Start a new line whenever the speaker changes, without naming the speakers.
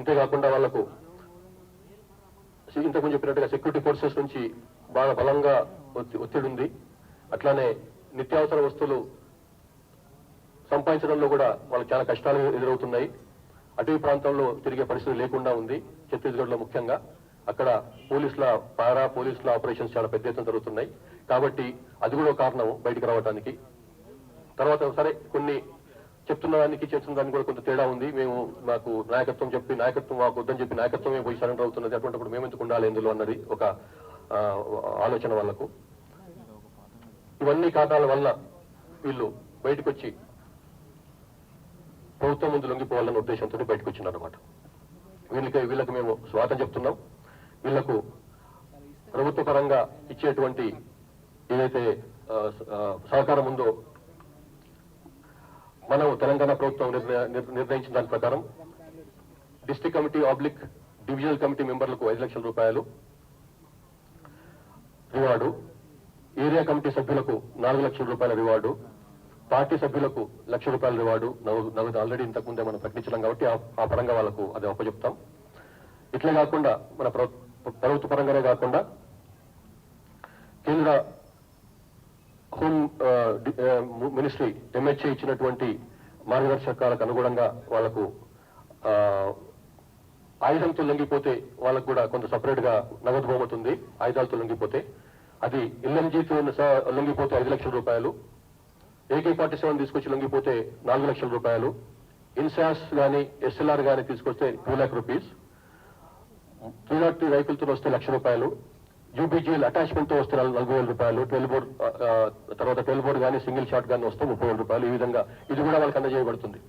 అంతేకాకుండా వాళ్లకు ఇంతకుముందు చెప్పినట్టుగా సెక్యూరిటీ ఫోర్సెస్ నుంచి బాగా బలంగా ఒత్తిడి ఉంది. అట్లానే నిత్యావసర వస్తువులు సంపాదించడంలో కూడా వాళ్ళకి చాలా కష్టాలు ఎదురవుతున్నాయి. అటవీ ప్రాంతంలో తిరిగే పరిస్థితి లేకుండా ఉంది. ఛత్తీస్గఢ్ లో ముఖ్యంగా అక్కడ పారా పోలీసుల ఆపరేషన్స్ చాలా పెద్ద ఎత్తున జరుగుతున్నాయి. కాబట్టి అది కూడా కారణం బయటకు రావడానికి. తర్వాత సరే కొన్ని చెప్తున్న దానికి చేస్తున్న దానికి కూడా కొంత తేడా ఉంది. మాకు నాయకత్వం మాకు వద్దని చెప్పి నాయకత్వమే పోయి సరెండర్ అవుతున్నది. అటువంటిప్పుడు మేము ఎందుకు ఉండాలి ఎందులో అన్నది ఒక ఆలోచన వాళ్లకు. ఇవన్నీ కారణాల వల్ల వీళ్ళు బయటకు వచ్చి ప్రభుత్వం ముందు లొంగిపోవాలన్న ఉద్దేశంతో బయటకు వచ్చినారన్నమాట. వీళ్ళకి మేము స్వాగతం చెప్తున్నాం. వీళ్లకు ప్రభుత్వ పరంగా ఇచ్చేటువంటి ఏదైతే సహకారం ఉందో మనం తెలంగాణ ప్రభుత్వం నిర్ణయించిన దాని ప్రకారం డిస్ట్రిక్ట్ కమిటీ డివిజనల్ కమిటీ మెంబర్లకు 5 లక్షల రూపాయలు రివార్డు, ఏరియా కమిటీ సభ్యులకు 4 లక్షల రూపాయల రివార్డు, పార్టీ సభ్యులకు 1 లక్ష రూపాయల రివార్డు నగదు ఆల్రెడీ ఇంతకుముందే మనం ప్రకటించడం కాబట్టి ఆ పరంగా వాళ్ళకు అది అప్పచెప్తాం. ఇట్లే కాకుండా మన ప్రభుత్వ పరంగానే కాకుండా కేంద్ర హోమ్ మినిస్ట్రీ MHA ఇచ్చినటువంటి మార్గదర్శకాలకు అనుగుణంగా వాళ్లకు ఆయుధంతో లొంగిపోతే వాళ్ళకు కూడా కొంత సపరేట్ గా నగదు బహుమతుంది. ఆయుధాలతో లొంగిపోతే అది LMGతో లొంగిపోతే 5 లక్షల రూపాయలు, AK-47 తీసుకొచ్చి లొంగిపోతే 4 లక్షల రూపాయలు, ఇన్సాస్ గానీ SLR గానీ తీసుకొస్తే 2 lakh రూపీస్, 303 రైఫిల్తో వస్తే 1 లక్ష రూపాయలు, UBGL అటాచ్మెంట్ తో వస్తే 40,000 రూపాయలు, తర్వాత 12 బోర్డు కానీ సింగిల్ షాట్ కానీ వస్తే 30,000 రూపాయలు. ఈ విధంగా ఇది కూడా వాళ్ళకి అందజేయబడుతుంది.